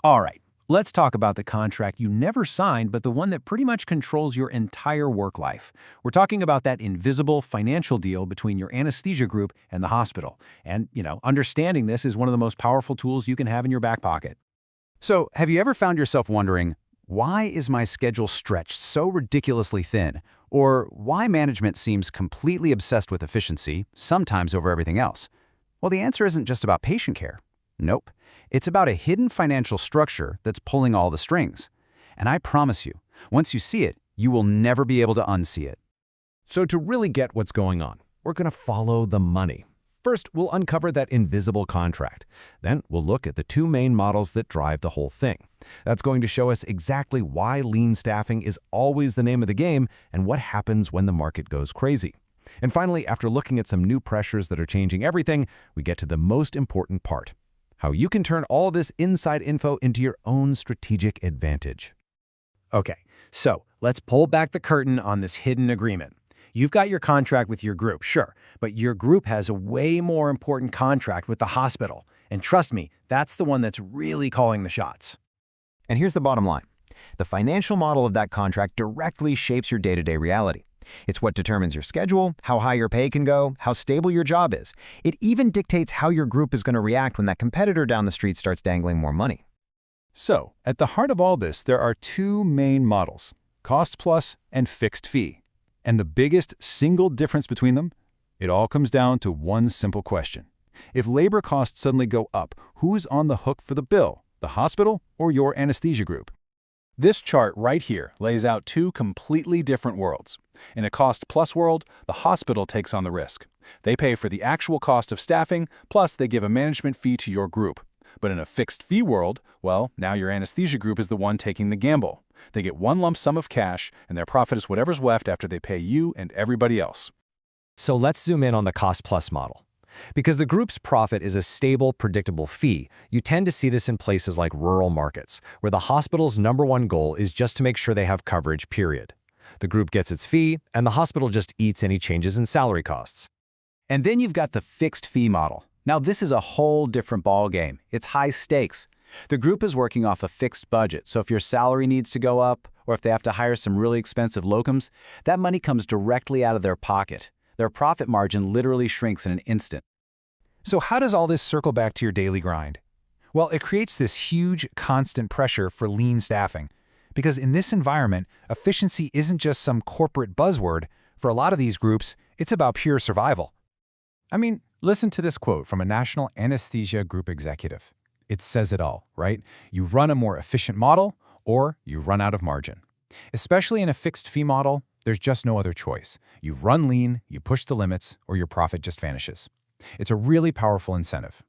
All right, let's talk about the contract you never signed, but the one that pretty much controls your entire work life. We're talking about that invisible financial deal between your anesthesia group and the hospital. And, understanding this is one of the most powerful tools you can have in your back pocket. So, have you ever found yourself wondering, why is my schedule stretched so ridiculously thin? Or why management seems completely obsessed with efficiency, sometimes over everything else? Well, the answer isn't just about patient care. Nope. It's about a hidden financial structure that's pulling all the strings. And I promise you, once you see it, you will never be able to unsee it. So to really get what's going on, we're going to follow the money. First, we'll uncover that invisible contract. Then we'll look at the two main models that drive the whole thing. That's going to show us exactly why lean staffing is always the name of the game and what happens when the market goes crazy. And finally, after looking at some new pressures that are changing everything, we get to the most important part: how you can turn all this inside info into your own strategic advantage. Okay, so let's pull back the curtain on this hidden agreement. You've got your contract with your group, sure, but your group has a way more important contract with the hospital. And trust me, that's the one that's really calling the shots. And here's the bottom line. The financial model of that contract directly shapes your day-to-day reality. It's what determines your schedule, how high your pay can go, how stable your job is. It even dictates how your group is going to react when that competitor down the street starts dangling more money. So, at the heart of all this, there are two main models: cost plus and fixed fee. And the biggest single difference between them? It all comes down to one simple question. If labor costs suddenly go up, who's on the hook for the bill, the hospital or your anesthesia group? This chart right here lays out two completely different worlds. In a cost-plus world, the hospital takes on the risk. They pay for the actual cost of staffing, plus they give a management fee to your group. But in a fixed-fee world, well, now your anesthesia group is the one taking the gamble. They get one lump sum of cash, and their profit is whatever's left after they pay you and everybody else. So let's zoom in on the cost-plus model. Because the group's profit is a stable, predictable fee, you tend to see this in places like rural markets, where the hospital's #1 goal is just to make sure they have coverage, period. The group gets its fee, and the hospital just eats any changes in salary costs. And then you've got the fixed fee model. Now this is a whole different ballgame. It's high stakes. The group is working off a fixed budget, so if your salary needs to go up, or if they have to hire some really expensive locums, that money comes directly out of their pocket. Their profit margin literally shrinks in an instant. So how does all this circle back to your daily grind? Well, it creates this huge, constant pressure for lean staffing. Because in this environment, efficiency isn't just some corporate buzzword. For a lot of these groups, it's about pure survival. I mean, listen to this quote from a national anesthesia group executive. It says it all, right? You run a more efficient model, or you run out of margin. Especially in a fixed fee model, there's just no other choice. You run lean, you push the limits, or your profit just vanishes. It's a really powerful incentive.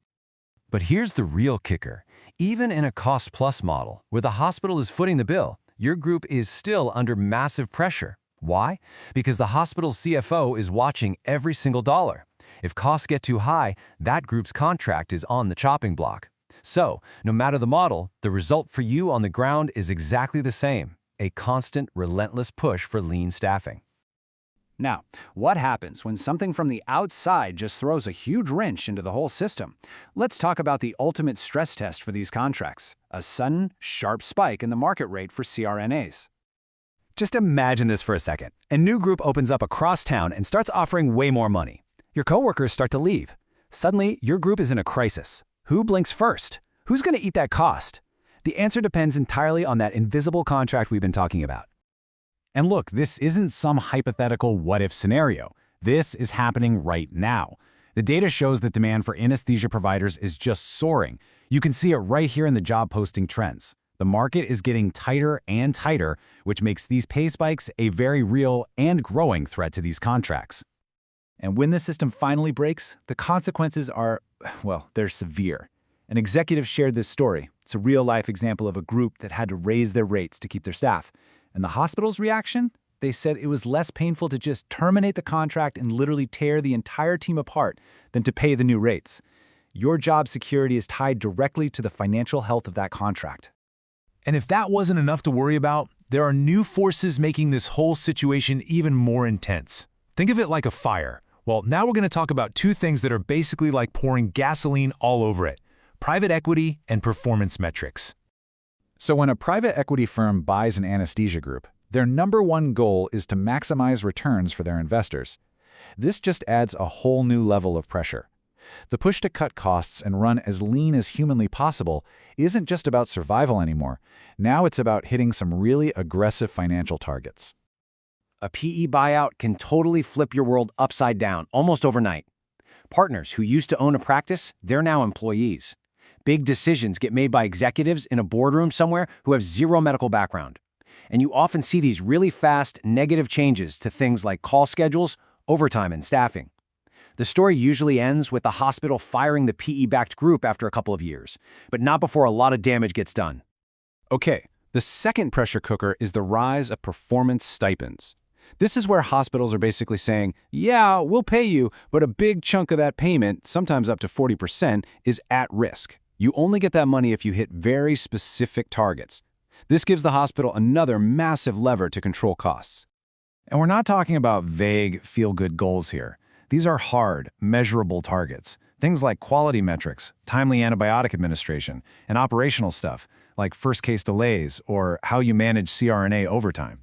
But here's the real kicker. Even in a cost-plus model, where the hospital is footing the bill, your group is still under massive pressure. Why? Because the hospital's CFO is watching every single dollar. If costs get too high, that group's contract is on the chopping block. So, no matter the model, the result for you on the ground is exactly the same: a constant, relentless push for lean staffing. Now, what happens when something from the outside just throws a huge wrench into the whole system? Let's talk about the ultimate stress test for these contracts: a sudden, sharp spike in the market rate for CRNAs. Just imagine this for a second. A new group opens up across town and starts offering way more money. Your coworkers start to leave. Suddenly, your group is in a crisis. Who blinks first? Who's going to eat that cost? The answer depends entirely on that invisible contract we've been talking about. And look, this isn't some hypothetical what-if scenario. This is happening right now. The data shows that demand for anesthesia providers is just soaring. You can see it right here in the job posting trends. The market is getting tighter and tighter, which makes these pay spikes a very real and growing threat to these contracts. And when the system finally breaks, the consequences are, well, they're severe. An executive shared this story. It's a real-life example of a group that had to raise their rates to keep their staff. And the hospital's reaction? They said it was less painful to just terminate the contract and literally tear the entire team apart than to pay the new rates. Your job security is tied directly to the financial health of that contract. And if that wasn't enough to worry about, there are new forces making this whole situation even more intense. Think of it like a fire. Well, now we're going to talk about two things that are basically like pouring gasoline all over it: private equity and performance metrics. So when a private equity firm buys an anesthesia group, their #1 goal is to maximize returns for their investors. This just adds a whole new level of pressure. The push to cut costs and run as lean as humanly possible isn't just about survival anymore. Now it's about hitting some really aggressive financial targets. A PE buyout can totally flip your world upside down, almost overnight. Partners who used to own a practice, they're now employees. Big decisions get made by executives in a boardroom somewhere who have zero medical background. And you often see these really fast, negative changes to things like call schedules, overtime, and staffing. The story usually ends with the hospital firing the PE-backed group after a couple of years, but not before a lot of damage gets done. Okay, the second pressure cooker is the rise of performance stipends. This is where hospitals are basically saying, yeah, we'll pay you, but a big chunk of that payment, sometimes up to 40%, is at risk. You only get that money if you hit very specific targets. This gives the hospital another massive lever to control costs. And we're not talking about vague, feel-good goals here. These are hard, measurable targets. Things like quality metrics, timely antibiotic administration, and operational stuff, like first case delays or how you manage CRNA overtime.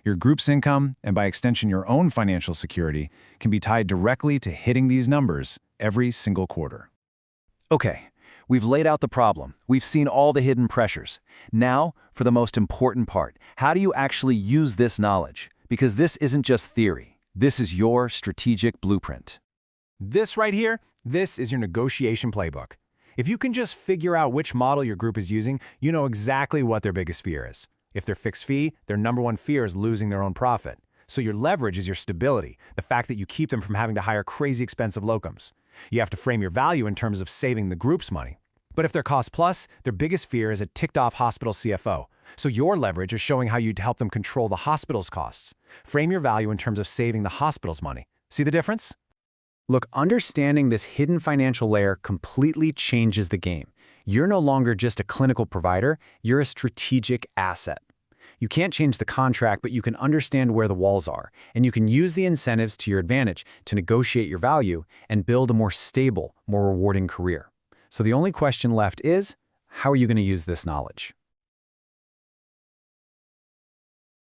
Your group's income, and by extension your own financial security, can be tied directly to hitting these numbers every single quarter. Okay, we've laid out the problem. We've seen all the hidden pressures. Now, for the most important part, how do you actually use this knowledge? Because this isn't just theory. This is your strategic blueprint. This right here, this is your negotiation playbook. If you can just figure out which model your group is using, you know exactly what their biggest fear is. If they're fixed fee, their #1 fear is losing their own profit. So your leverage is your stability, the fact that you keep them from having to hire crazy expensive locums. You have to frame your value in terms of saving the group's money. But if they're cost plus, their biggest fear is a ticked-off hospital CFO. So your leverage is showing how you'd help them control the hospital's costs. Frame your value in terms of saving the hospital's money. See the difference? Look, understanding this hidden financial layer completely changes the game. You're no longer just a clinical provider, you're a strategic asset. You can't change the contract, but you can understand where the walls are, and you can use the incentives to your advantage to negotiate your value and build a more stable, more rewarding career. So the only question left is, how are you going to use this knowledge?